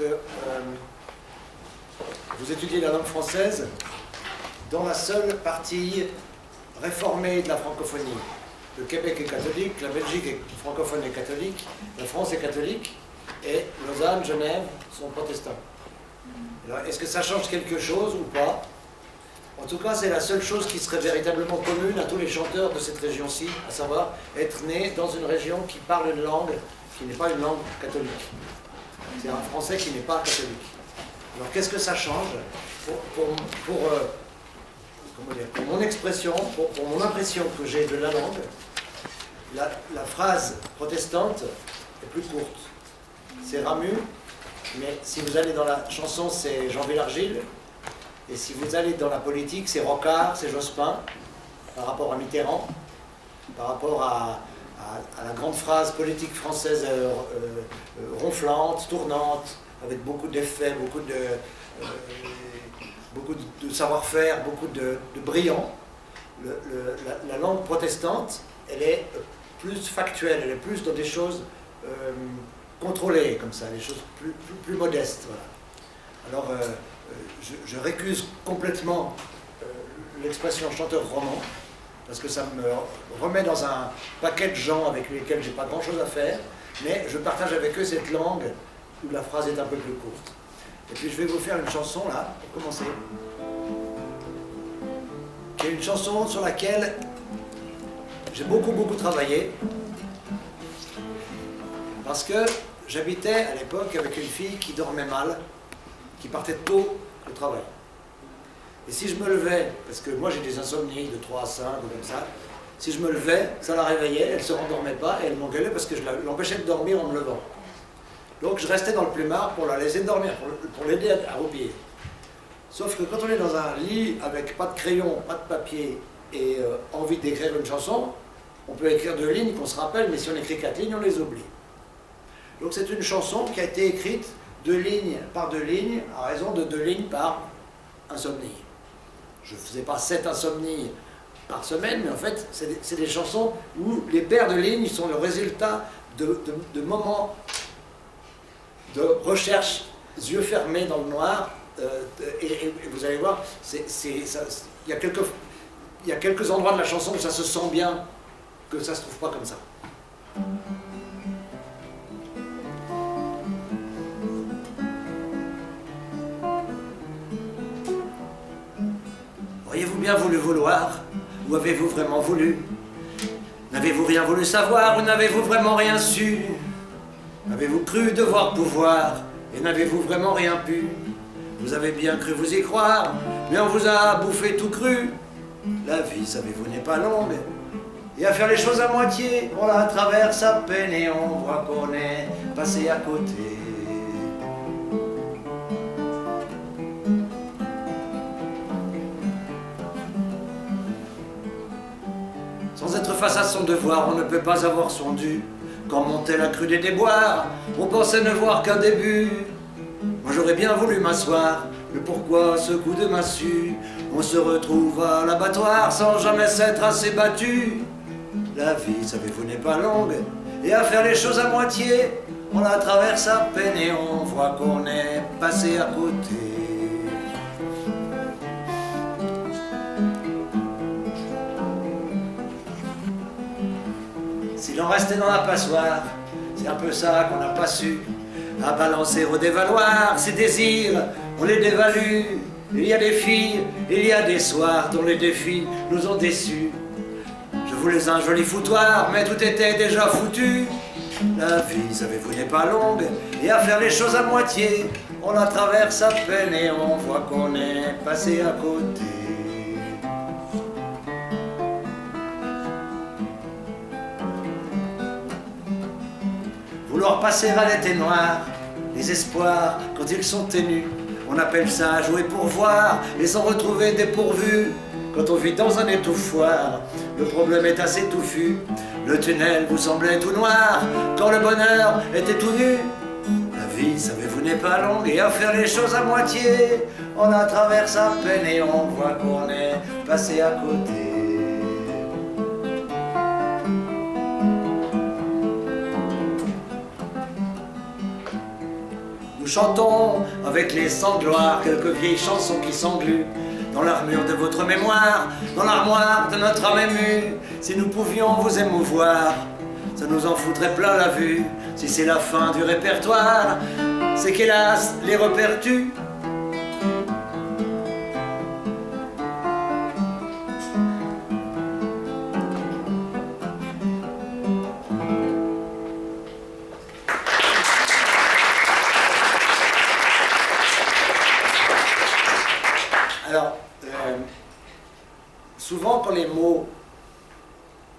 que vous étudiez la langue française dans la seule partie réformée de la francophonie. Le Québec est catholique, la Belgique est francophone et catholique, la France est catholique, et Lausanne, Genève sont protestants. Alors, est-ce que ça change quelque chose ou pas? En tout cas, c'est la seule chose qui serait véritablement commune à tous les chanteurs de cette région-ci, à savoir être né dans une région qui parle une langue qui n'est pas une langue catholique. C'est un français qui n'est pas catholique. Alors, qu'est-ce que ça change pour mon expression, pour mon impression que j'ai de la langue? La phrase protestante est plus courte. C'est Ramu, mais si vous allez dans la chanson, c'est Jean Villargile. Et si vous allez dans la politique, c'est Rocard, c'est Jospin, par rapport à Mitterrand, par rapport à la grande phrase politique française ronflante, tournante, avec beaucoup d'effets, beaucoup de savoir-faire, beaucoup de brillant. La langue protestante, elle est plus factuelle, elle est plus dans des choses contrôlées, comme ça, des choses plus modestes. Voilà. Alors, je récuse complètement l'expression chanteur roman, parce que ça me remet dans un paquet de gens avec lesquels j'ai pas grand-chose à faire, mais je partage avec eux cette langue où la phrase est un peu plus courte. Et puis je vais vous faire une chanson là, pour commencer, qui est une chanson sur laquelle j'ai beaucoup travaillé, parce que j'habitais à l'époque avec une fille qui dormait mal, qui partait tôt au travail. Et si je me levais, parce que moi j'ai des insomnies de 3 à 5 ou comme ça, si je me levais, ça la réveillait, elle ne se rendormait pas et elle m'engueulait parce que je l'empêchais de dormir en me levant. Donc je restais dans le plumard pour la laisser dormir, pour l'aider à roupiller. Sauf que quand on est dans un lit avec pas de crayon, pas de papier et envie d'écrire une chanson, on peut écrire 2 lignes qu'on se rappelle, mais si on écrit 4 lignes, on les oublie. Donc c'est une chanson qui a été écrite 2 lignes par 2 lignes, à raison de 2 lignes par insomnie. Je ne faisais pas 7 insomnies par semaine, mais en fait, c'est des chansons où les paires de lignes sont le résultat de moments de recherche, yeux fermés dans le noir, et vous allez voir, il y a quelques endroits de la chanson où ça se sent bien que ça ne se trouve pas comme ça. Auriez-vous bien voulu vouloir, ou avez-vous vraiment voulu? N'avez-vous rien voulu savoir, ou n'avez-vous vraiment rien su? Avez-vous cru devoir pouvoir, et n'avez-vous vraiment rien pu? Vous avez bien cru vous y croire, mais on vous a bouffé tout cru. La vie, savez-vous, n'est pas longue, et à faire les choses à moitié, on la traverse à peine et on voit qu'on est passé à côté. Sans être face à son devoir, on ne peut pas avoir son dû. Quand montait la crue des déboires, on pensait ne voir qu'un début. Moi j'aurais bien voulu m'asseoir, mais pourquoi ce coup de massue? On se retrouve à l'abattoir sans jamais s'être assez battu. La vie, savez-vous, n'est pas longue, et à faire les choses à moitié, on la traverse à peine et on voit qu'on est passé à côté. S'il en restait dans la passoire, c'est un peu ça qu'on n'a pas su. À balancer au dévaloir, ses désirs, on les dévalue. Il y a des filles, il y a des soirs dont les défis nous ont déçus. Je voulais un joli foutoir, mais tout était déjà foutu. La vie, savez-vous, n'est pas longue, et à faire les choses à moitié, on la traverse à peine et on voit qu'on est passé à côté. Vouloir passer à l'été noir, les espoirs quand ils sont ténus, on appelle ça jouer pour voir et s'en retrouver dépourvu. Quand on vit dans un étouffoir, le problème est assez touffu. Le tunnel vous semblait tout noir quand le bonheur était tout nu. La vie, savez-vous, n'est pas longue, et à faire les choses à moitié, on la traverse à peine et on voit qu'on est passé à côté. chantons avec les sans-gloire quelques vieilles chansons qui s'engluent dans l'armure de votre mémoire, dans l'armoire de notre âme émue. Si nous pouvions vous émouvoir, ça nous en foutrait plein la vue. Si c'est la fin du répertoire, c'est qu'hélas les repères tuent. Alors, souvent quand les mots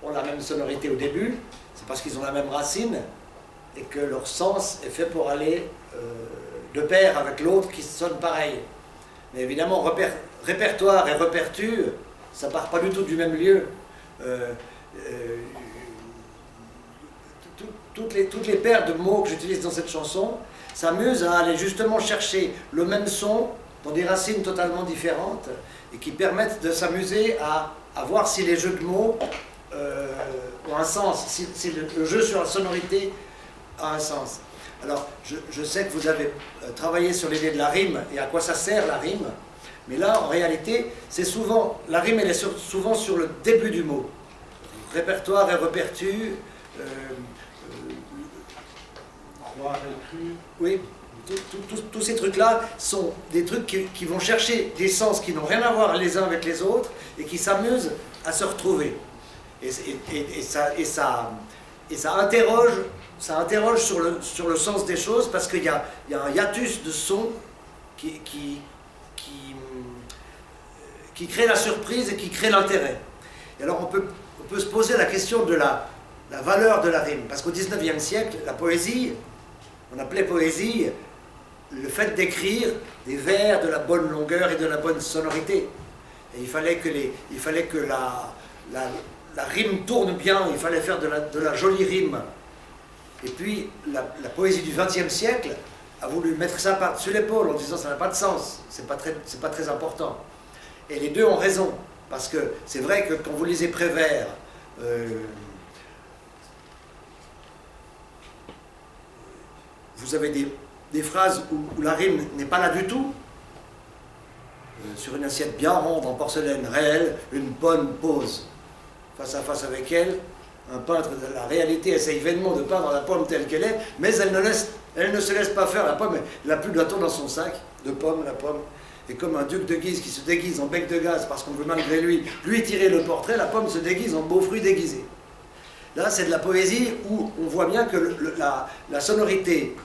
ont la même sonorité au début, c'est parce qu'ils ont la même racine et que leur sens est fait pour aller de pair avec l'autre qui sonne pareil. Mais évidemment, répertoire et repertu, ça part pas du tout du même lieu. Toutes les paires de mots que j'utilise dans cette chanson s'amusent à aller justement chercher le même son dans des racines totalement différentes et qui permettent de s'amuser à voir si les jeux de mots ont un sens, si le jeu sur la sonorité a un sens. Alors, je sais que vous avez travaillé sur l'idée de la rime et à quoi ça sert la rime, mais là, en réalité, c'est souvent, la rime, elle est souvent sur le début du mot. Répertoire et repertu. Oui. Tous ces trucs-là sont des trucs qui vont chercher des sens qui n'ont rien à voir les uns avec les autres et qui s'amusent à se retrouver. Et ça interroge sur le sens des choses parce qu'il y a un hiatus de son qui crée la surprise et qui crée l'intérêt. Et alors on peut se poser la question de la valeur de la rime, parce qu'au XIXe siècle, la poésie, on appelait poésie le fait d'écrire des vers de la bonne longueur et de la bonne sonorité. Et il fallait que la rime tourne bien, il fallait faire de la jolie rime. Et puis la poésie du XXe siècle a voulu mettre ça par-dessus l'épaule en disant ça n'a pas de sens, c'est pas très important. Et les deux ont raison, parce que c'est vrai que quand vous lisez Prévert, vous avez des phrases où la rime n'est pas là du tout. Sur une assiette bien ronde en porcelaine réelle, une bonne pose. Face à face avec elle, un peintre de la réalité essaye vainement de peindre la pomme telle qu'elle est, mais elle ne se laisse pas faire. La pomme, elle n'a plus de bâton dans son sac de pomme, la pomme. Et comme un duc de Guise qui se déguise en bec de gaz parce qu'on veut malgré lui tirer le portrait, la pomme se déguise en beau fruit déguisé. Là, c'est de la poésie où on voit bien que la sonorité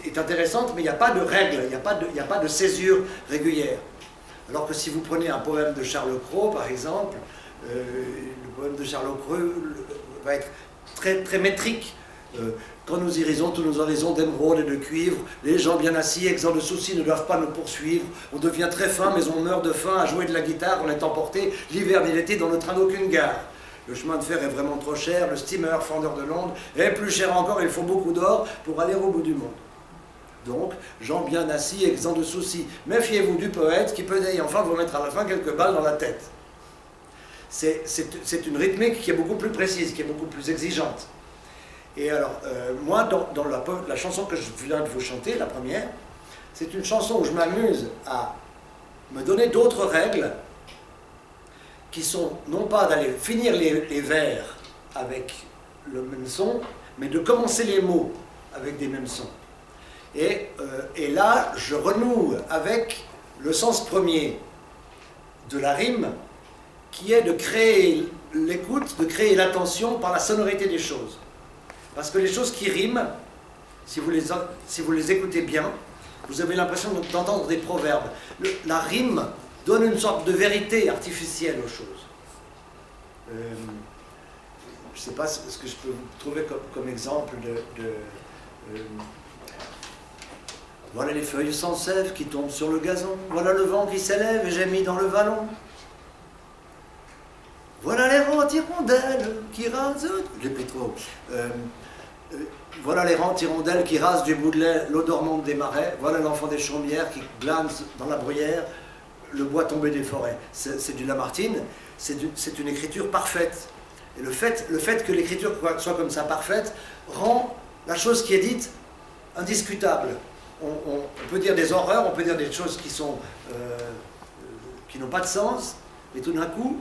est intéressante, mais il n'y a pas de règle, il n'y a pas de césure régulière. Alors que si vous prenez un poème de Charles Cros, par exemple, le poème de Charles Cros va être très, très métrique. Quand nous irisons, tous nos horizons d'émeraude et de cuivre, les gens bien assis, exempts de soucis, ne doivent pas nous poursuivre. On devient très fin, mais on meurt de faim à jouer de la guitare, on est emporté l'hiver et l'été dans le train d'aucune gare. Le chemin de fer est vraiment trop cher, le steamer fendeur de Londres est plus cher encore, il faut beaucoup d'or pour aller au bout du monde. Donc, gens bien assis, exempts de soucis. Méfiez-vous du poète qui peut d'ailleurs enfin vous mettre à la fin quelques balles dans la tête. C'est une rythmique qui est beaucoup plus précise, qui est beaucoup plus exigeante. Et alors, moi, dans la chanson que je viens de vous chanter, la première, c'est une chanson où je m'amuse à me donner d'autres règles qui sont non pas d'aller finir les vers avec le même son, mais de commencer les mots avec des mêmes sons. Et là, je renoue avec le sens premier de la rime, qui est de créer l'écoute, de créer l'attention par la sonorité des choses. Parce que les choses qui riment, si vous les écoutez bien, vous avez l'impression d'entendre des proverbes. La rime donne une sorte de vérité artificielle aux choses. Je ne sais pas ce que je peux vous trouver comme exemple voilà les feuilles sans sève qui tombent sur le gazon, voilà le vent qui s'élève et j'ai mis dans le vallon. Voilà les rentes hirondelles qui rasent... J'ai plus trop. Voilà les rentes hirondelles qui rasent du bout de l'eau dormante des marais. Voilà l'enfant des chaumières qui glane dans la bruyère le bois tombé des forêts. C'est du Lamartine, c'est une écriture parfaite. Et le fait que l'écriture soit comme ça parfaite rend la chose qui est dite indiscutable. on peut dire des horreurs, on peut dire des choses qui sont qui n'ont pas de sens, mais tout d'un coup,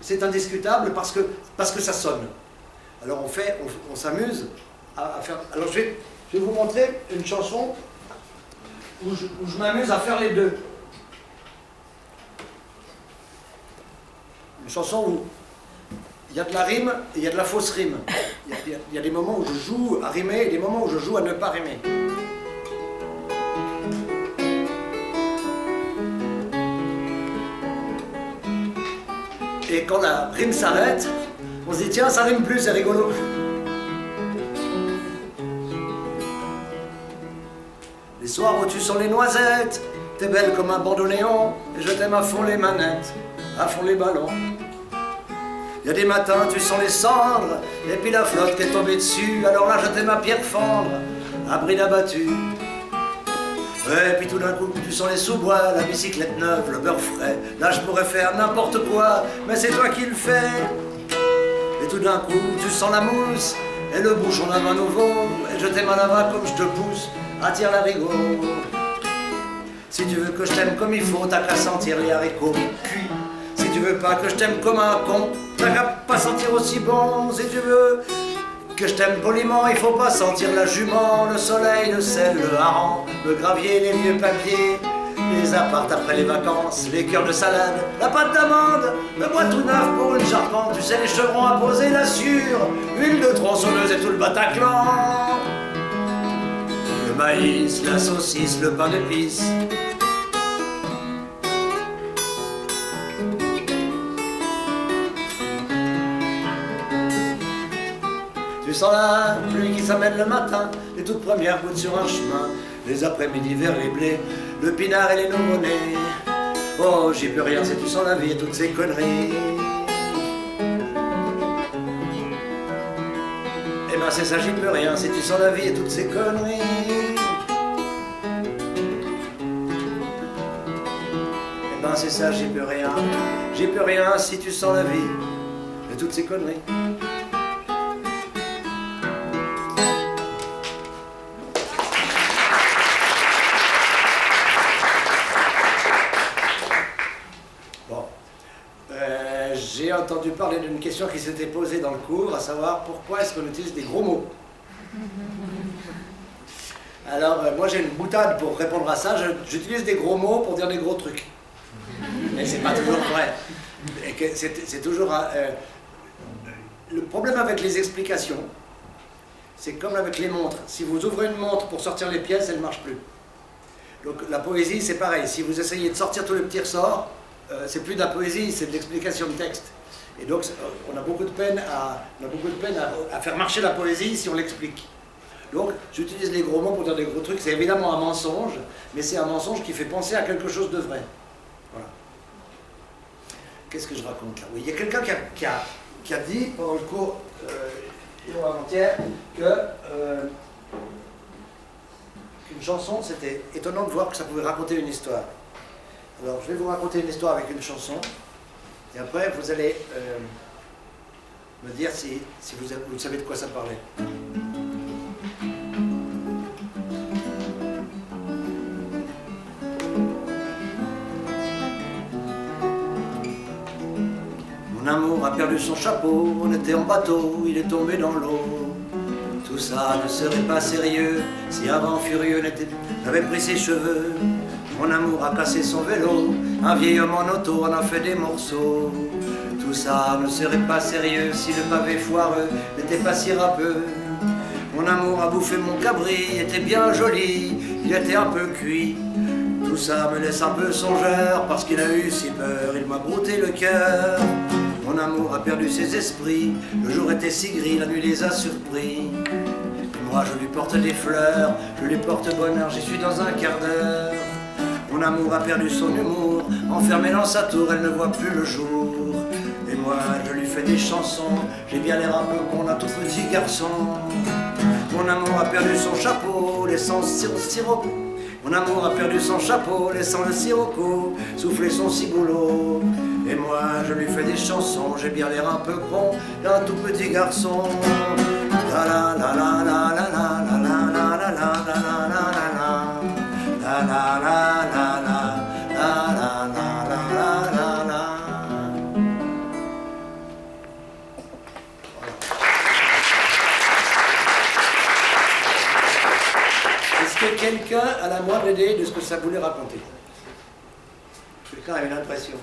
c'est indiscutable parce que ça sonne. Alors on s'amuse à faire. Alors je vais vous montrer une chanson où je m'amuse à faire les deux. Une chanson où il y a de la rime et il y a de la fausse rime. Il y a des moments où je joue à rimer et des moments où je joue à ne pas rimer. Et quand la rime s'arrête, on se dit tiens, ça rime plus, c'est rigolo. Les soirs où tu sens les noisettes, t'es belle comme un bandeau néon, et je t'aime à fond les manettes, à fond les ballons. Il y a des matins, tu sens les cendres, et puis la flotte qui est tombée dessus, alors là je t'aime à pierre fendre, à bride abattue. Et puis tout d'un coup, tu sens les sous-bois, la bicyclette neuve, le beurre frais. Là, je pourrais faire n'importe quoi, mais c'est toi qui le fais. Et tout d'un coup, tu sens la mousse, et le bouchon d'un vin nouveau. Et je t'aime à la main comme je te pousse, attire l'arigot. Si tu veux que je t'aime comme il faut, t'as qu'à sentir les haricots cuits. Si tu veux pas que je t'aime comme un con, t'as qu'à pas sentir aussi bon. Si tu veux que je t'aime poliment, il faut pas sentir la jument, le soleil, le sel, le hareng, le gravier, les vieux papiers, les apparts après les vacances, les cœurs de salade, la pâte d'amande, le bois tout neuf pour une charpente, tu sais les chevrons à poser la sûre, l'huile de tronçonneuse et tout le Bataclan, le maïs, la saucisse, le pain d'épices. Tu sens la pluie qui s'amène le matin, les toutes premières gouttes sur un chemin, les après-midi vers les blés, le pinard et les nouveau-nés. Oh, j'y peux rien si tu sens la vie et toutes ces conneries. Eh ben c'est ça, j'y peux rien si tu sens la vie et toutes ces conneries. Eh ben c'est ça, j'y peux rien si tu sens la vie et toutes ces conneries. J'ai entendu parler d'une question qui s'était posée dans le cours, à savoir pourquoi est-ce qu'on utilise des gros mots. Alors moi j'ai une boutade pour répondre à ça, j'utilise des gros mots pour dire des gros trucs. Mais c'est pas toujours vrai. C'est toujours le problème avec les explications, c'est comme avec les montres. Si vous ouvrez une montre pour sortir les pièces, elle ne marche plus. Donc la poésie c'est pareil, si vous essayez de sortir tous les petits ressorts, c'est plus de la poésie, c'est de l'explication de texte. Et donc on a beaucoup de peine à faire marcher la poésie si on l'explique. Donc j'utilise les gros mots pour dire des gros trucs, c'est évidemment un mensonge, mais c'est un mensonge qui fait penser à quelque chose de vrai. Voilà. Qu'est-ce que je raconte là? Oui, il y a quelqu'un qui a dit pendant le cours avant-hier qu'une chanson, c'était étonnant de voir que ça pouvait raconter une histoire. Alors, je vais vous raconter une histoire avec une chanson, et après, vous allez me dire si vous savez de quoi ça parlait. Mon amour a perdu son chapeau, on était en bateau, il est tombé dans l'eau. Tout ça ne serait pas sérieux si un vent furieux n'avait pris ses cheveux. Mon amour a cassé son vélo, un vieil homme en auto en a fait des morceaux. Tout ça ne serait pas sérieux si le pavé foireux n'était pas si râpeux. Mon amour a bouffé mon cabri, était bien joli, il était un peu cuit. Tout ça me laisse un peu songeur parce qu'il a eu si peur, il m'a brouté le cœur. Mon amour a perdu ses esprits, le jour était si gris, la nuit les a surpris. Et moi je lui porte des fleurs, je lui porte bonheur, j'y suis dans un quart d'heure. Mon amour a perdu son humour, enfermé dans sa tour, elle ne voit plus le jour. Et moi je lui fais des chansons, j'ai bien l'air un peu con d'un tout petit garçon. Mon amour a perdu son chapeau, laissant le sirop. Mon amour a perdu son chapeau, laissant le sirocco souffler son ciboulot. Et moi je lui fais des chansons, j'ai bien l'air un peu con d'un tout petit garçon. La la la la la la la la la la la la la la. la la la la la la la la la. Est-ce que quelqu'un a la moindre idée de ce que ça voulait raconter? Quelqu'un a une impression?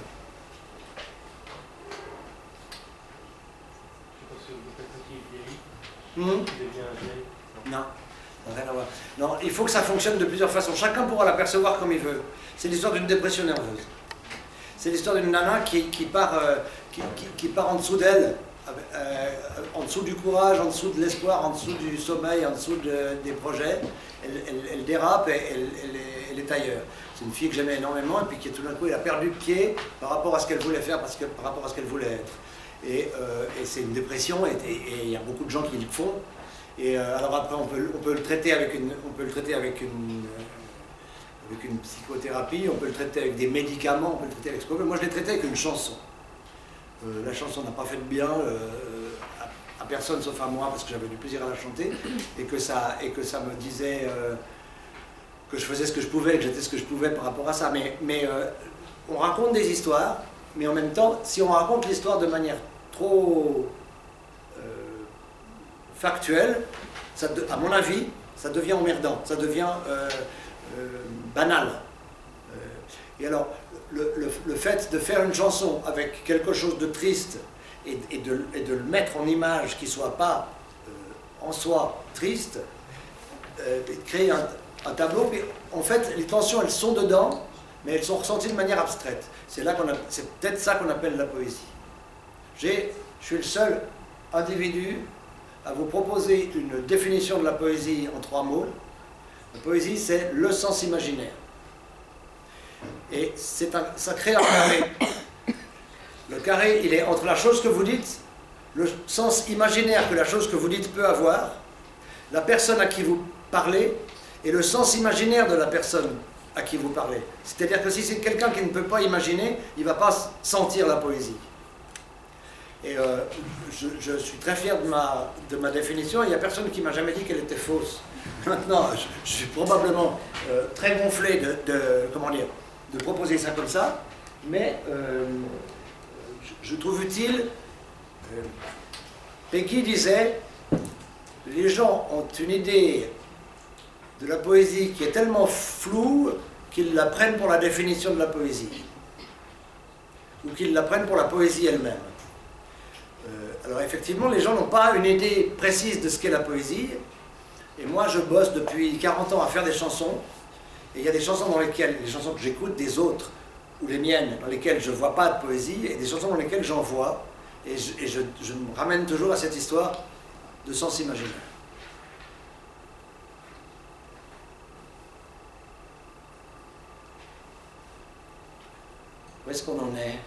Non, rien à voir. Non, il faut que ça fonctionne de plusieurs façons. Chacun pourra l'apercevoir comme il veut. C'est l'histoire d'une dépression nerveuse. C'est l'histoire d'une nana qui part en dessous d'elle, en dessous du courage, en dessous de l'espoir, en dessous du sommeil, en dessous des projets. Elle dérape et elle est ailleurs. C'est une fille que j'aimais énormément et puis qui tout d'un coup elle a perdu pied par rapport à ce qu'elle voulait faire, par rapport à ce qu'elle voulait être. Et c'est une dépression et il y a beaucoup de gens qui le font. Et alors après on peut le traiter avec une psychothérapie, on peut le traiter avec des médicaments, on peut le traiter avec ce qu'on veut. Moi je l'ai traité avec une chanson. La chanson n'a pas fait de bien à personne sauf à moi parce que j'avais du plaisir à la chanter et que ça me disait que je faisais ce que je pouvais, que j'étais ce que je pouvais par rapport à ça. Mais on raconte des histoires, mais en même temps, si on raconte l'histoire de manière trop factuelle, à mon avis, ça devient emmerdant, ça devient banal. Et alors, le fait de faire une chanson avec quelque chose de triste et de le mettre en image qui ne soit pas en soi triste, créer un tableau, mais en fait, les tensions, elles sont dedans, mais elles sont ressenties de manière abstraite. C'est peut-être ça qu'on appelle la poésie. Je suis le seul individu à vous proposer une définition de la poésie en 3 mots. La poésie, c'est le sens imaginaire. Et ça crée un carré. Le carré, il est entre la chose que vous dites, le sens imaginaire que la chose que vous dites peut avoir, la personne à qui vous parlez, et le sens imaginaire de la personne à qui vous parlez. C'est-à-dire que si c'est quelqu'un qui ne peut pas imaginer, il ne va pas sentir la poésie. Et je suis très fier de ma définition, et il n'y a personne qui m'a jamais dit qu'elle était fausse. Maintenant, je suis probablement très gonflé de proposer ça comme ça, mais je trouve utile. Peggy disait, les gens ont une idée de la poésie qui est tellement floue qu'ils la prennent pour la définition de la poésie, ou qu'ils la prennent pour la poésie elle-même. Alors effectivement, les gens n'ont pas une idée précise de ce qu'est la poésie, et moi je bosse depuis 40 ans à faire des chansons, et il y a des chansons les chansons que j'écoute des autres, ou les miennes, dans lesquelles je ne vois pas de poésie, et des chansons dans lesquelles j'en vois, et je me ramène toujours à cette histoire de sens imaginaire. Où est-ce qu'on en est?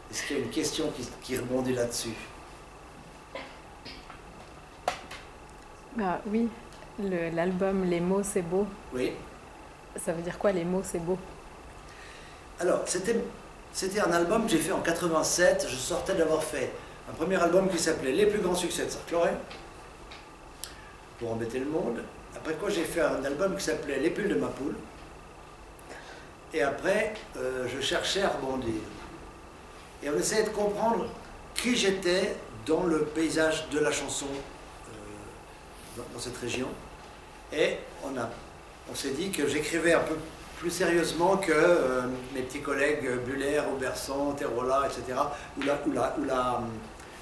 Est-ce qu'il y a une question qui rebondit là-dessus? Oui, l'album Les mots c'est beau. Oui. Ça veut dire quoi les mots c'est beau? Alors, c'était un album que j'ai fait en 87. Je sortais d'avoir fait un premier album qui s'appelait Les plus grands succès de Sartre-Lorrain, pour embêter le monde. Après quoi, j'ai fait un album qui s'appelait Les pulls de ma poule. Et après, je cherchais à rebondir. Et on essayait de comprendre qui j'étais dans le paysage de la chanson dans cette région. Et on s'est dit que j'écrivais un peu plus sérieusement que mes petits collègues Buller, Auberson, Terola, etc., où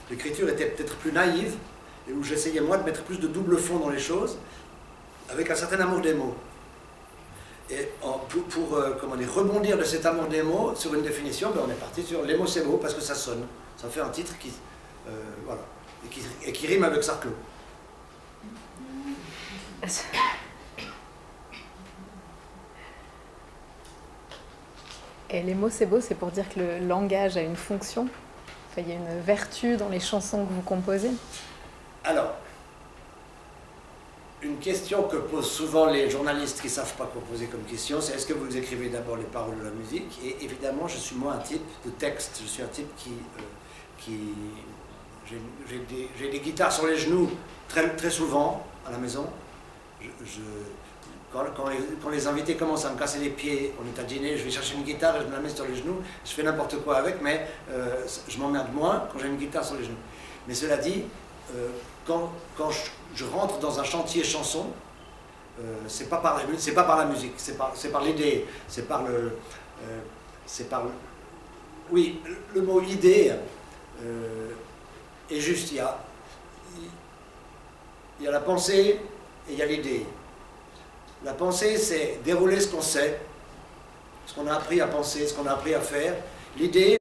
l'écriture était peut-être plus naïve, et où j'essayais moi de mettre plus de double fond dans les choses, avec un certain amour des mots. Et pour rebondir de cet amour des mots sur une définition, on est parti sur les mots c'est beau parce que ça sonne. Ça fait un titre qui, voilà, et qui rime avec Sarclot. Et les mots c'est beau, c'est pour dire que le langage a une fonction. Enfin, il y a une vertu dans les chansons que vous composez. Alors, une question que posent souvent les journalistes qui ne savent pas quoi poser comme question, c'est est-ce que vous écrivez d'abord les paroles de la musique? Et évidemment, je suis moi un type de texte, je suis un type j'ai des guitares sur les genoux très, très souvent à la maison, quand les invités commencent à me casser les pieds, on est à dîner, je vais chercher une guitare et je me la mets sur les genoux, je fais n'importe quoi avec, mais je m'emmerde moins quand j'ai une guitare sur les genoux. Mais cela dit, quand je rentre dans un chantier chanson, c'est pas par la musique, c'est par l'idée, oui, le mot idée est juste. Il y a la pensée et il y a l'idée. La pensée, c'est dérouler ce qu'on sait, ce qu'on a appris à penser, ce qu'on a appris à faire. L'idée,